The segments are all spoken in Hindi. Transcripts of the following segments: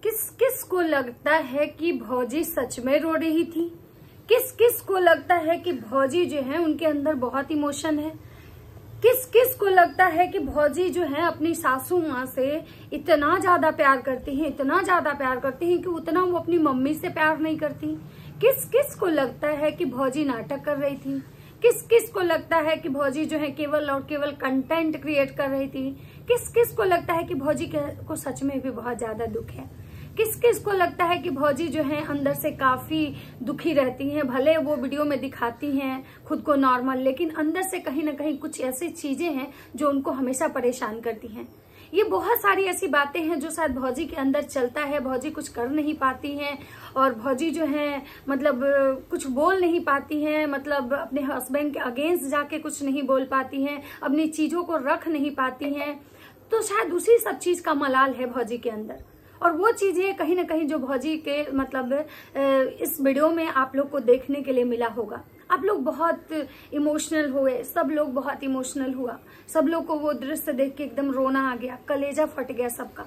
किस किस को लगता है कि भौजी सच में रो रही थी? किस किस को लगता है कि भौजी जो है उनके अंदर बहुत इमोशन है? किस किस को लगता है कि भौजी जो है अपनी सासू माँ से इतना ज्यादा प्यार करती हैं, इतना ज्यादा प्यार करती हैं कि उतना वो अपनी मम्मी से प्यार नहीं करती? किस किस को लगता है कि भौजी नाटक कर रही थी? किस किस को लगता है कि भौजी जो है केवल और केवल कंटेंट क्रिएट कर रही थी? किस किस को लगता है कि भौजी को सच में भी बहुत ज्यादा दुख है? किस किस को लगता है कि भौजी जो है अंदर से काफी दुखी रहती हैं? भले वो वीडियो में दिखाती हैं खुद को नॉर्मल, लेकिन अंदर से कहीं ना कहीं कुछ ऐसी चीजें हैं जो उनको हमेशा परेशान करती हैं। ये बहुत सारी ऐसी बातें हैं जो शायद भौजी के अंदर चलता है। भौजी कुछ कर नहीं पाती हैं और भौजी जो है मतलब कुछ बोल नहीं पाती हैं, मतलब अपने हस्बैंड के अगेंस्ट जाके कुछ नहीं बोल पाती हैं, अपनी चीजों को रख नहीं पाती हैं। तो शायद उसी सब चीज का मलाल है भौजी के अंदर। और वो चीजें कहीं ना कहीं जो भौजी के मतलब इस वीडियो में आप लोग को देखने के लिए मिला होगा। आप लोग बहुत इमोशनल हुए, सब लोग बहुत इमोशनल हुआ, सब लोग को वो दृश्य देख के एकदम रोना आ गया, कलेजा फट गया सबका।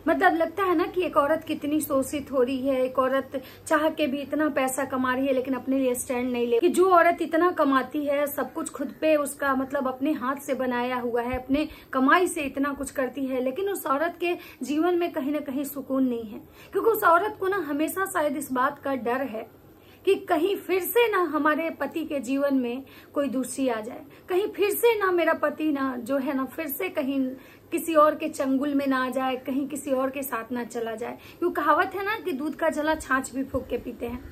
मतलब लगता है ना कि एक औरत कितनी शोषित हो रही है, एक औरत चाह के भी इतना पैसा कमा रही है लेकिन अपने लिए स्टैंड नहीं ले। कि जो औरत इतना कमाती है, सब कुछ खुद पे उसका मतलब अपने हाथ से बनाया हुआ है, अपने कमाई से इतना कुछ करती है, लेकिन उस औरत के जीवन में कहीं ना कहीं सुकून नहीं है। क्योंकि उस औरत को ना हमेशा शायद इस बात का डर है कि कहीं फिर से ना हमारे पति के जीवन में कोई दूसरी आ जाए, कहीं फिर से ना मेरा पति ना जो है ना फिर से कहीं किसी और के चंगुल में ना आ जाए, कहीं किसी और के साथ ना चला जाए। क्यों कहावत है ना कि दूध का जला छाछ भी फूंक के पीते हैं।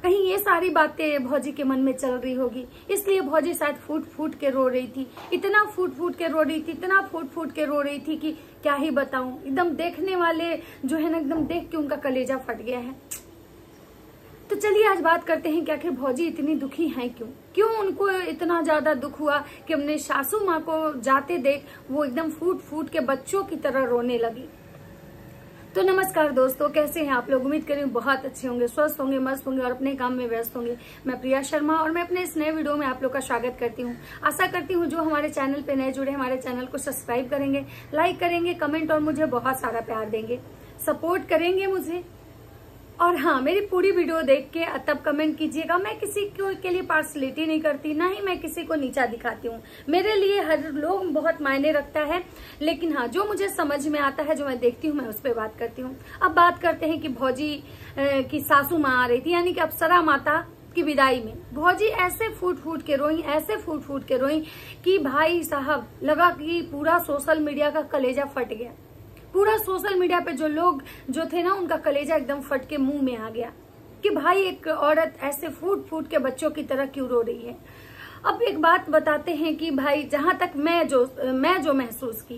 कहीं ये सारी बातें भौजी के मन में चल रही होगी, इसलिए भौजी शायद फूट फूट के रो रही थी। इतना फूट फूट के रो रही थी, इतना फूट फूट के रो रही थी कि क्या ही बताऊं। एकदम देखने वाले जो है ना एकदम देख के उनका कलेजा फट गया है। तो चलिए आज बात करते हैं कि आखिर भौजी इतनी दुखी हैं क्यों? क्यों उनको इतना ज्यादा दुख हुआ कि अपने सासू माँ को जाते देख वो एकदम फूट फूट के बच्चों की तरह रोने लगी। तो नमस्कार दोस्तों, कैसे हैं आप लोग? उम्मीद करें बहुत अच्छे होंगे, स्वस्थ होंगे, मस्त होंगे और अपने काम में व्यस्त होंगे। मैं प्रिया शर्मा और मैं अपने इस नए वीडियो में आप लोग का स्वागत करती हूँ। आशा करती हूँ जो हमारे चैनल पे नए जुड़े हमारे चैनल को सब्सक्राइब करेंगे, लाइक करेंगे, कमेंट और मुझे बहुत सारा प्यार देंगे, सपोर्ट करेंगे मुझे। और हाँ, मेरी पूरी वीडियो देख के तब कमेंट कीजिएगा। मैं किसी के लिए पार्शलिटी नहीं करती, ना ही मैं किसी को नीचा दिखाती हूँ। मेरे लिए हर लोग बहुत मायने रखता है, लेकिन हाँ जो मुझे समझ में आता है, जो मैं देखती हूँ, मैं उस पर बात करती हूँ। अब बात करते हैं कि भौजी की सासू माँ आ रही थी, यानी कि अप्सरा माता की विदाई में भौजी ऐसे फूट फूट के रोई, ऐसे फूट फूट के रोई कि भाई साहब लगा कि पूरा सोशल मीडिया का कलेजा फट गया। पूरा सोशल मीडिया पे जो लोग जो थे ना उनका कलेजा एकदम फट के मुंह में आ गया कि भाई एक औरत ऐसे फूट फूट के बच्चों की तरह क्यों रो रही है। अब एक बात बताते हैं कि भाई जहां तक मैं जो महसूस की,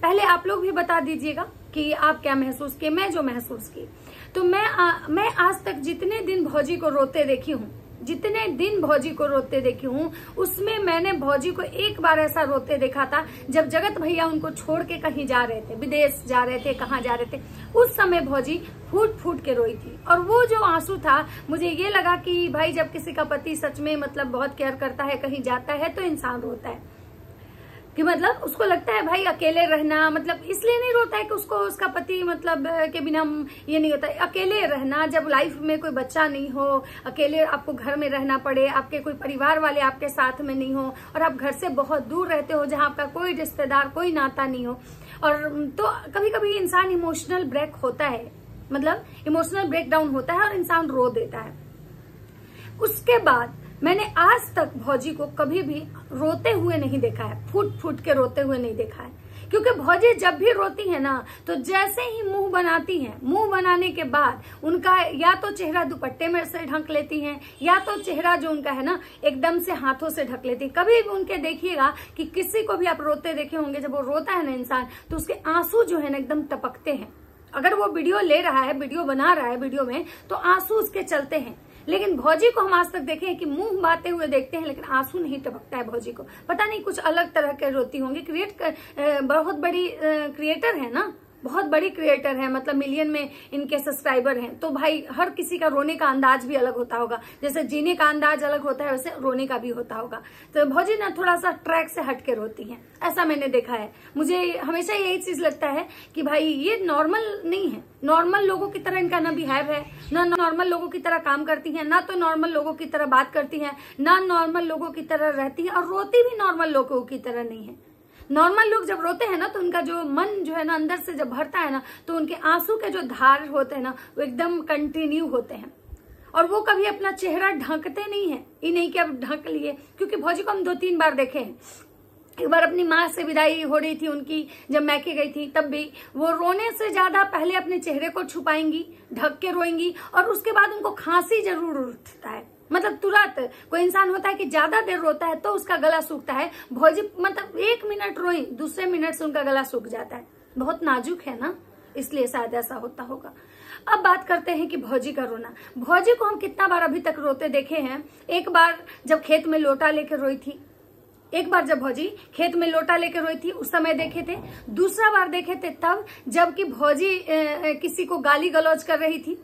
पहले आप लोग भी बता दीजिएगा कि आप क्या महसूस किए। मैं जो महसूस की तो मैं आज तक जितने दिन भौजी को रोते देखी हूँ, जितने दिन भौजी को रोते देखी हूँ, उसमें मैंने भौजी को एक बार ऐसा रोते देखा था जब जगत भैया उनको छोड़ के कहीं जा रहे थे, विदेश जा रहे थे, कहाँ जा रहे थे, उस समय भौजी फूट फूट के रोई थी। और वो जो आंसू था, मुझे ये लगा कि भाई जब किसी का पति सच में मतलब बहुत केयर करता है, कहीं जाता है तो इंसान रोता है कि मतलब उसको लगता है भाई अकेले रहना, मतलब इसलिए नहीं रोता है कि उसको उसका पति मतलब के बिना ये नहीं होता है। अकेले रहना, जब लाइफ में कोई बच्चा नहीं हो, अकेले आपको घर में रहना पड़े, आपके कोई परिवार वाले आपके साथ में नहीं हो और आप घर से बहुत दूर रहते हो जहां आपका कोई रिश्तेदार, कोई नाता नहीं हो, और तो कभी कभी इंसान इमोशनल ब्रेक होता है, मतलब इमोशनल ब्रेकडाउन होता है और इंसान रो देता है। उसके बाद मैंने आज तक भौजी को कभी भी रोते हुए नहीं देखा है, फूट फूट के रोते हुए नहीं देखा है। क्योंकि भौजी जब भी रोती है ना, तो जैसे ही मुंह बनाती हैं, मुंह बनाने के बाद उनका या तो चेहरा दुपट्टे में से ढक लेती हैं, या तो चेहरा जो उनका है ना एकदम से हाथों से ढक लेती है। कभी भी उनके देखिएगा कि किसी को भी आप रोते देखे होंगे, जब वो रोता है ना इंसान, तो उसके आंसू जो है ना एकदम टपकते हैं। अगर वो वीडियो ले रहा है, वीडियो बना रहा है वीडियो में, तो आंसू उसके चलते हैं। लेकिन भौजी को हम आज तक देखे हैं कि मुंह बाते हुए देखते हैं, लेकिन आंसू नहीं टपकता है भौजी को। पता नहीं कुछ अलग तरह के रोती होंगी। बहुत बड़ी क्रिएटर है ना बहुत बड़ी क्रिएटर है, मतलब मिलियन में इनके सब्सक्राइबर हैं। तो भाई हर किसी का रोने का अंदाज भी अलग होता होगा, जैसे जीने का अंदाज अलग होता है वैसे रोने का भी होता होगा। तो भौजी ना थोड़ा सा ट्रैक से हटके रोती है, ऐसा मैंने देखा है। मुझे हमेशा यही चीज लगता है कि भाई ये नॉर्मल नहीं है, नॉर्मल लोगों की तरह इनका ना बिहेव है, ना नॉर्मल लोगों की तरह काम करती है, ना तो नॉर्मल लोगों की तरह बात करती है, ना नॉर्मल लोगों की तरह रहती है, और रोती भी नॉर्मल लोगों की तरह नहीं है। नॉर्मल लोग जब रोते हैं ना तो उनका जो मन जो है ना अंदर से जब भरता है ना, तो उनके आंसू के जो धार होते हैं ना वो एकदम कंटिन्यू होते हैं, और वो कभी अपना चेहरा ढकते नहीं है। ये नहीं कि अब ढक लिए, क्योंकि भौजी को हम 2-3 बार देखे हैं। एक बार अपनी माँ से विदाई हो रही थी उनकी, जब मैके गई थी, तब भी वो रोने से ज्यादा पहले अपने चेहरे को छुपाएंगी, ढक के रोएंगी, और उसके बाद उनको खांसी जरूर उठता है। मतलब तुरंत कोई इंसान होता है कि ज्यादा देर रोता है तो उसका गला सूखता है, भौजी मतलब 1 मिनट रोई, दूसरे मिनट से उनका गला सूख जाता है। बहुत नाजुक है ना, इसलिए शायद ऐसा होता होगा। अब बात करते हैं कि भौजी का रोना। भौजी को हम कितना बार अभी तक रोते देखे हैं। एक बार जब खेत में लोटा लेकर रोई थी, एक बार जब भौजी खेत में लोटा लेकर रोई थी उस समय देखे थे। दूसरा बार देखे थे तब जबकि भौजी किसी को गाली गलौज कर रही थी।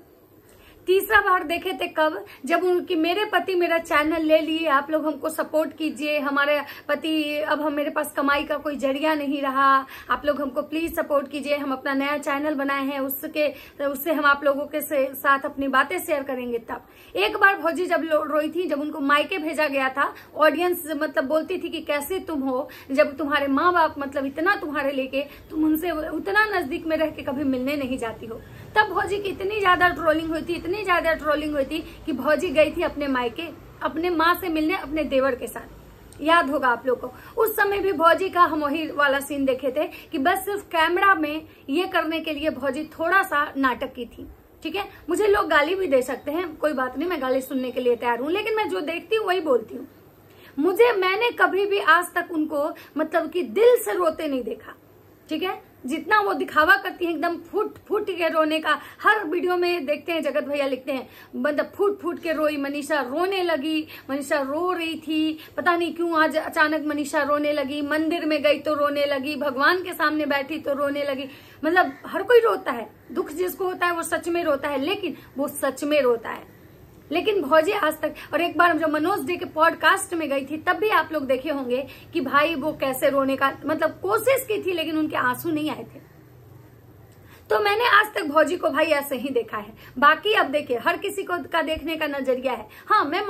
तीसरा बार देखे थे कब, जब उनकी मेरे पति मेरा चैनल ले लिए, आप लोग हमको सपोर्ट कीजिए, हमारे पति अब हम मेरे पास कमाई का कोई जरिया नहीं रहा, आप लोग हमको प्लीज सपोर्ट कीजिए, हम अपना नया चैनल बनाए हैं, उससे हम आप लोगों के साथ अपनी बातें शेयर करेंगे। तब एक बार भौजी जब रोई थी, जब उनको मायके भेजा गया था, ऑडियंस मतलब बोलती थी कि कैसे तुम हो, जब तुम्हारे माँ बाप मतलब इतना तुम्हारे लेके, तुम उनसे उतना नजदीक में रह के कभी मिलने नहीं जाती हो। तब भौजी की इतनी ज्यादा ट्रोलिंग हुई थी, इतनी ज्यादा ट्रोलिंग हुई थी कि भौजी गई थी अपने मायके अपने माँ से मिलने, अपने देवर के साथ। याद होगा आप लोग को, उस समय भी भौजी का हम वही वाला सीन देखे थे कि बस सिर्फ कैमरा में ये करने के लिए भौजी थोड़ा सा नाटक की थी। ठीक है, मुझे लोग गाली भी दे सकते हैं, कोई बात नहीं, मैं गाली सुनने के लिए तैयार हूँ, लेकिन मैं जो देखती हूँ वही बोलती हूँ। मैंने कभी भी आज तक उनको मतलब कि दिल से रोते नहीं देखा। ठीक है, जितना वो दिखावा करती हैं एकदम फूट फूट के रोने का, हर वीडियो में देखते हैं जगत भैया लिखते हैं मतलब फूट फूट के रोई, मनीषा रोने लगी, मनीषा रो रही थी, पता नहीं क्यों आज अचानक मनीषा रोने लगी, मंदिर में गई तो रोने लगी, भगवान के सामने बैठी तो रोने लगी। मतलब हर कोई रोता है, दुख जिसको होता है वो सच में रोता है, लेकिन वो सच में रोता है। लेकिन भौजी आज तक, और एक बार जब मनोज डे के पॉडकास्ट में गई थी तब भी आप लोग देखे होंगे कि भाई वो कैसे रोने का मतलब कोशिश की थी, लेकिन उनके आंसू नहीं आए थे। तो मैंने आज तक भौजी को भाई ऐसे ही देखा है। बाकी अब देखिए हर किसी को का देखने का नजरिया है। हाँ, मैं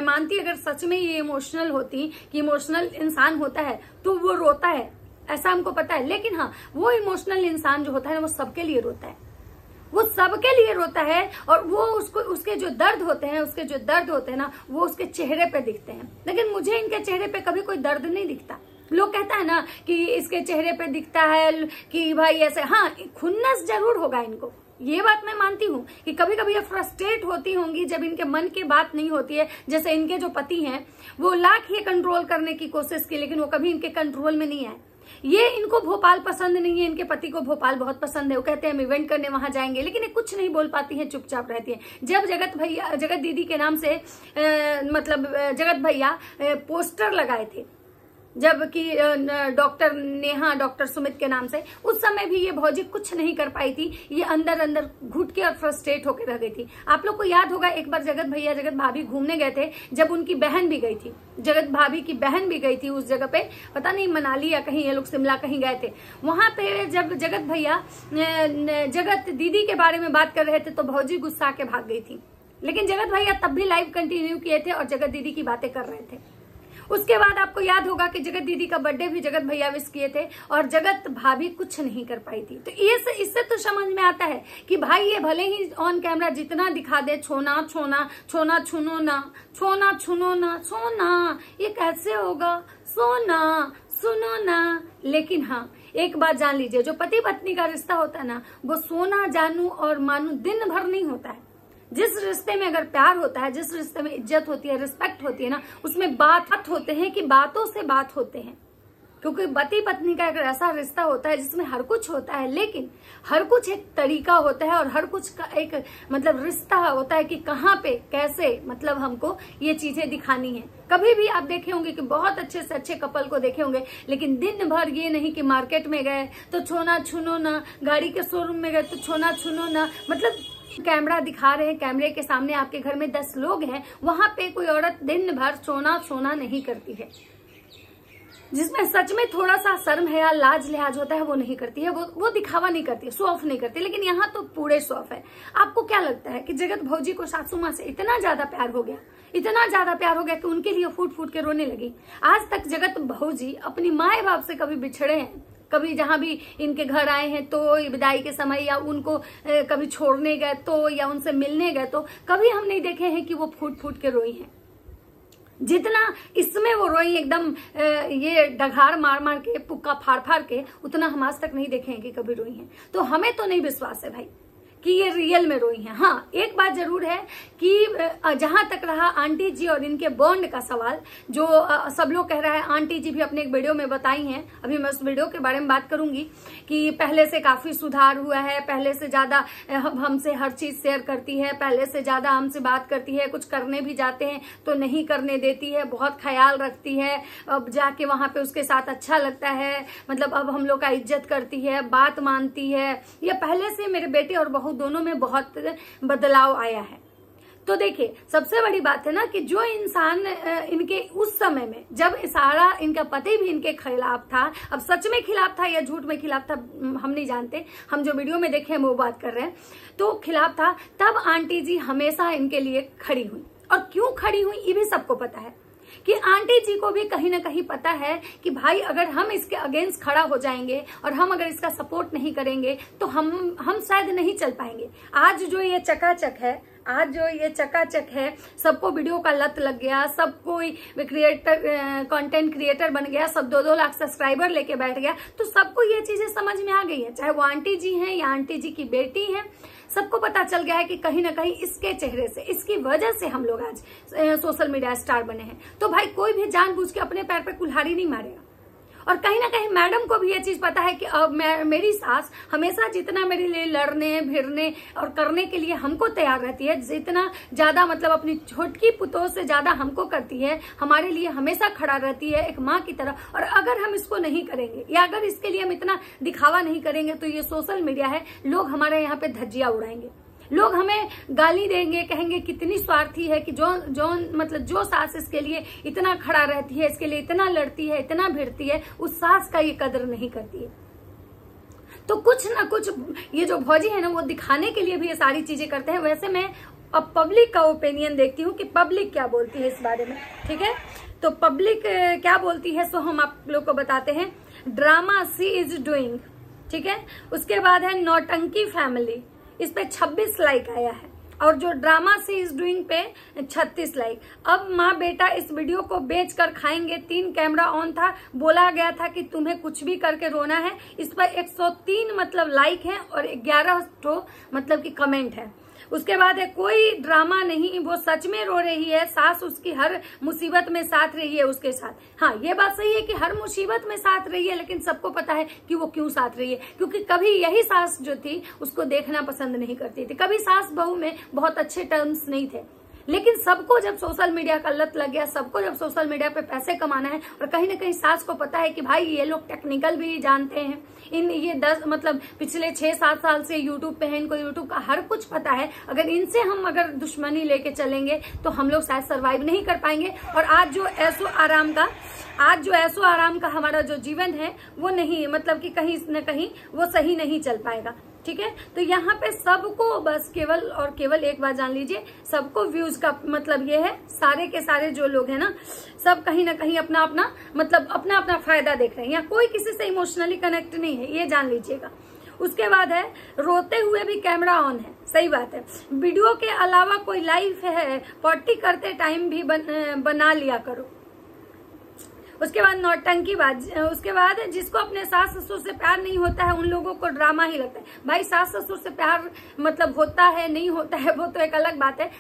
मानती अगर सच में ये इमोशनल होती कि इमोशनल इंसान होता है तो वो रोता है, ऐसा हमको पता है। लेकिन हाँ, वो इमोशनल इंसान जो होता है वो सबके लिए रोता है, वो सबके लिए रोता है, और वो उसके जो दर्द होते हैं ना वो उसके चेहरे पे दिखते हैं। लेकिन मुझे इनके चेहरे पे कभी कोई दर्द नहीं दिखता। लोग कहता है ना कि इसके चेहरे पे दिखता है कि भाई ऐसे, हाँ खुन्नस जरूर होगा इनको, ये बात मैं मानती हूँ कि कभी कभी ये फ्रस्ट्रेट होती होंगी जब इनके मन की बात नहीं होती है। जैसे इनके जो पति हैं वो लाख ये कंट्रोल करने की कोशिश की, लेकिन वो कभी इनके कंट्रोल में नहीं आए। ये इनको भोपाल पसंद नहीं है, इनके पति को भोपाल बहुत पसंद है, वो कहते हैं हम इवेंट करने वहां जाएंगे, लेकिन ये कुछ नहीं बोल पाती हैं, चुपचाप रहती हैं। जब जगत दीदी के नाम से मतलब जगत भैया पोस्टर लगाए थे, जबकि डॉक्टर नेहा, डॉक्टर सुमित के नाम से, उस समय भी ये भौजी कुछ नहीं कर पाई थी, ये अंदर अंदर घुट के और फ्रस्ट्रेट होकर रह गई थी। आप लोग को याद होगा एक बार जगत भैया जगत भाभी घूमने गए थे, जब उनकी बहन भी गई थी, जगत भाभी की बहन भी गई थी उस जगह पे, पता नहीं मनाली या कहीं, ये लोग शिमला कहीं गए थे। वहां पे जब जगत भैया जगत दीदी के बारे में बात कर रहे थे तो भौजी गुस्सा के भाग गई थी, लेकिन जगत भैया तब भी लाइव कंटिन्यू किए थे और जगत दीदी की बातें कर रहे थे। उसके बाद आपको याद होगा कि जगत दीदी का बर्थडे भी जगत भैया विश किए थे और जगत भाभी कुछ नहीं कर पाई थी। तो इससे तो समझ में आता है कि भाई ये भले ही ऑन कैमरा जितना दिखा दे छोना छोना छोना छुनो ना, छोना छुनो ना, छोना ये कैसे होगा, सोना सुनो ना। लेकिन हाँ, एक बात जान लीजिए, जो पति पत्नी का रिश्ता होता है ना, वो सोना जानू और मानू दिन भर नहीं होता है। जिस रिश्ते में अगर प्यार होता है, जिस रिश्ते में इज्जत होती है, रिस्पेक्ट होती है ना, उसमें बात होते हैं कि बातों से बात होते हैं। क्योंकि पति पत्नी का एक ऐसा रिश्ता होता है जिसमें हर कुछ होता है, लेकिन हर कुछ एक तरीका होता है और हर कुछ का एक मतलब रिश्ता होता है कि कहाँ पे कैसे मतलब हमको ये चीजें दिखानी है। कभी भी आप देखे होंगे कि बहुत अच्छे से अच्छे कपल को देखे होंगे, लेकिन दिन भर ये नहीं कि मार्केट में गए तो छूना छूनो ना, गाड़ी के शोरूम में गए तो छूना छूनो ना, मतलब कैमरा दिखा रहे हैं, कैमरे के सामने आपके घर में 10 लोग हैं, वहां पे कोई औरत दिन भर सोना नहीं करती है। जिसमें सच में थोड़ा सा शर्म है या लाज लिहाज होता है वो नहीं करती है, वो दिखावा नहीं करती है, शो ऑफ नहीं करती। लेकिन यहाँ तो पूरे शो ऑफ है। आपको क्या लगता है कि जगत भौजी को सासू माँ से इतना ज्यादा प्यार हो गया, इतना ज्यादा प्यार हो गया कि उनके लिए फूट फूट के रोने लगी? आज तक जगत भौजी अपनी माए बाप से कभी बिछड़े हैं? कभी जहां भी इनके घर आए हैं तो विदाई के समय, या उनको कभी छोड़ने गए तो, या उनसे मिलने गए तो कभी हम नहीं देखे हैं कि वो फूट फूट के रोई हैं। जितना इसमें वो रोई एकदम ये डघार मार मार के, पुक्का फाड़ फाड़ के, उतना हम आज तक नहीं देखे हैं कि कभी रोई हैं। तो हमें तो नहीं विश्वास है भाई कि ये रियल में रोई हैं। हाँ, एक बात जरूर है कि जहां तक रहा आंटी जी और इनके बॉन्ड का सवाल, जो सब लोग कह रहा है, आंटी जी भी अपने एक वीडियो में बताई हैं, अभी मैं उस वीडियो के बारे में बात करूंगी कि पहले से काफी सुधार हुआ है, पहले से ज्यादा हमसे हर चीज शेयर करती है, पहले से ज्यादा हमसे बात करती है, कुछ करने भी जाते हैं तो नहीं करने देती है, बहुत ख्याल रखती है, अब जाके वहां पे उसके साथ अच्छा लगता है, मतलब अब हम लोग का इज्जत करती है, बात मानती है। ये पहले से मेरे बेटे और बहू दोनों में बहुत बदलाव आया है। तो देखिए, सबसे बड़ी बात है ना कि जो इंसान इनके उस समय में, जब सारा इनका पति भी इनके खिलाफ था, अब सच में खिलाफ था या झूठ में खिलाफ था हम नहीं जानते, हम जो वीडियो में देखे हैं वो बात कर रहे हैं, तो खिलाफ था, तब आंटी जी हमेशा इनके लिए खड़ी हुई। और क्यों खड़ी हुई ये भी सबको पता है कि आंटी जी को भी कहीं ना कहीं पता है कि भाई अगर हम इसके अगेंस्ट खड़ा हो जाएंगे और हम अगर इसका सपोर्ट नहीं करेंगे तो हम शायद नहीं चल पाएंगे। आज जो ये चकाचक है, सबको वीडियो का लत लग गया, सब कोई कंटेंट क्रिएटर बन गया, सब 2-2 लाख सब्सक्राइबर लेके बैठ गया, तो सबको ये चीजें समझ में आ गई है, चाहे वो आंटी जी हैं या आंटी जी की बेटी हैं, सबको पता चल गया है कि कहीं ना कहीं इसके चेहरे से, इसकी वजह से हम लोग आज सोशल मीडिया स्टार बने हैं। तो भाई कोई भी जानबूझ के अपने पैर पे कुल्हाड़ी नहीं मारेगा। और कहीं ना कहीं मैडम को भी ये चीज पता है कि अब मेरी सास हमेशा जितना मेरे लिए लड़ने भिड़ने और करने के लिए हमको तैयार रहती है, जितना ज्यादा मतलब अपनी छोटकी पुतों से ज्यादा हमको करती है, हमारे लिए हमेशा खड़ा रहती है एक माँ की तरह। और अगर हम इसको नहीं करेंगे या अगर इसके लिए हम इतना दिखावा नहीं करेंगे तो ये सोशल मीडिया है, लोग हमारे यहाँ पे धज्जियां उड़ाएंगे, लोग हमें गाली देंगे, कहेंगे कितनी स्वार्थी है कि जो सास इसके लिए इतना खड़ा रहती है, इसके लिए इतना लड़ती है, इतना भिड़ती है, उस सास का ये कदर नहीं करती है। तो कुछ ना कुछ ये जो भौजी है ना, वो दिखाने के लिए भी ये सारी चीजें करते हैं। वैसे मैं अब पब्लिक का ओपिनियन देखती हूँ कि पब्लिक क्या बोलती है इस बारे में, ठीक है? तो पब्लिक क्या बोलती है सो हम आप लोग को बताते हैं। ड्रामा सी इज डूइंग, ठीक है। उसके बाद है नौटंकी फैमिली, इस पे 26 लाइक आया है, और जो ड्रामा सी इज डूइंग पे 36 लाइक। अब माँ बेटा इस वीडियो को बेचकर खाएंगे, 3 कैमरा ऑन था, बोला गया था कि तुम्हें कुछ भी करके रोना है। इस पर 103 मतलब लाइक है और 11 तो मतलब कि कमेंट है। उसके बाद है कोई ड्रामा नहीं, वो सच में रो रही है, सास उसकी हर मुसीबत में साथ रही है उसके साथ। हाँ, ये बात सही है कि हर मुसीबत में साथ रही है, लेकिन सबको पता है कि वो क्यों साथ रही है, क्योंकि कभी यही सास जो थी उसको देखना पसंद नहीं करती थी, कभी सास बहू में बहुत अच्छे टर्म्स नहीं थे। लेकिन सबको जब सोशल मीडिया का लत लग गया, सबको जब सोशल मीडिया पे पैसे कमाना है, और कहीं ना कहीं सास को पता है कि भाई ये लोग टेक्निकल भी जानते हैं, ये 10 मतलब पिछले 6-7 साल से यूट्यूब पे है, इनको यूट्यूब का हर कुछ पता है, अगर इनसे हम अगर दुश्मनी लेके चलेंगे तो हम लोग शायद सर्वाइव नहीं कर पाएंगे। और आज जो ऐशो आराम का हमारा जो जीवन है वो नहीं, मतलब कि कहीं न कहीं वो सही नहीं चल पाएगा, ठीक है। तो यहाँ पे सबको बस केवल और केवल एक बात जान लीजिए, सबको व्यूज का मतलब ये है, सारे के सारे जो लोग हैं ना, सब कहीं ना कहीं अपना अपना फायदा देख रहे हैं, यहाँ कोई किसी से इमोशनली कनेक्ट नहीं है, ये जान लीजिएगा। उसके बाद है रोते हुए भी कैमरा ऑन है, सही बात है। वीडियो के अलावा कोई लाइफ है, पॉटी करते टाइम भी बना लिया करो। उसके बाद नौटंकीबाज, उसके बाद जिसको अपने सास ससुर से प्यार नहीं होता है उन लोगों को ड्रामा ही लगता है। भाई सास ससुर से प्यार मतलब होता है नहीं होता है वो तो एक अलग बात है।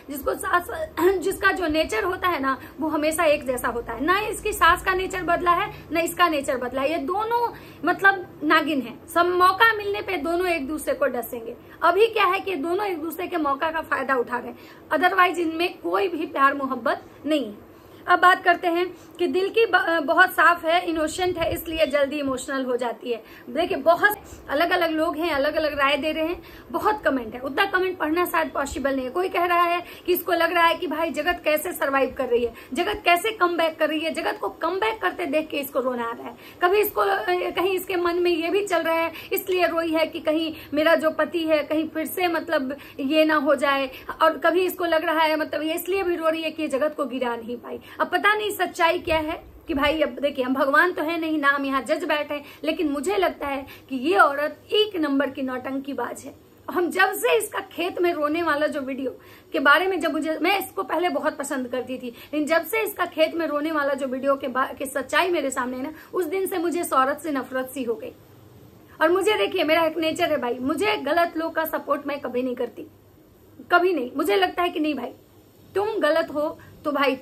जिसका जो नेचर होता है ना वो हमेशा एक जैसा होता है। ना इसकी सास का नेचर बदला है ना इसका नेचर बदला है, ये दोनों मतलब नागिन है। सब मौका मिलने पे दोनों एक दूसरे को डसेंगे। अभी क्या है कि दोनों एक दूसरे के मौका का फायदा उठा रहे हैं, अदरवाइज इनमें कोई भी प्यार मोहब्बत नहीं है। अब बात करते हैं कि दिल की बहुत साफ है, इनोसेंट है, इसलिए जल्दी इमोशनल हो जाती है। देखिए बहुत अलग अलग लोग हैं, अलग अलग राय दे रहे हैं, बहुत कमेंट है, उतना कमेंट पढ़ना शायद पॉसिबल नहीं है। कोई कह रहा है कि इसको लग रहा है कि भाई जगत कैसे सरवाइव कर रही है, जगत कैसे कम बैक कर रही है, जगत को कम बैक करते देख के इसको रोना आ रहा है। कभी इसको कहीं इसके मन में ये भी चल रहा है इसलिए रोई है कि कहीं मेरा जो पति है कहीं फिर से मतलब ये ना हो जाए, और कभी इसको लग रहा है मतलब ये इसलिए भी रो रही है कि ये जगत को गिरा नहीं पाई। अब पता नहीं सच्चाई क्या है कि भाई अब देखिए हम भगवान तो है नहीं ना, हम यहाँ जज बैठे, लेकिन मुझे लगता है कि ये औरत एक नंबर की नौटंकीबाज है। हम जब से इसका खेत में रोने वाला जो वीडियो के बारे में मैं इसको पहले बहुत पसंद करती थी, लेकिन जब से इसका खेत में रोने वाला जो वीडियो के सच्चाई मेरे सामने है ना, उस दिन से मुझे इस औरत से नफरत सी हो गई। और मुझे देखिए मेरा एक नेचर है भाई, मुझे गलत लोग का सपोर्ट मैं कभी नहीं करती, कभी नहीं। मुझे लगता है कि नहीं भाई तुम गलत हो तो भाई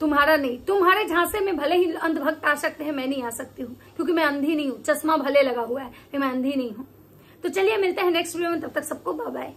तुम्हारा नहीं, तुम्हारे झांसे में भले ही अंधभक्त आ सकते हैं, मैं नहीं आ सकती हूँ क्योंकि मैं अंधी नहीं हूँ। चश्मा भले लगा हुआ है मैं अंधी नहीं हूँ। तो चलिए मिलते हैं नेक्स्ट वीडियो में, तब तक सबको बाय बाय।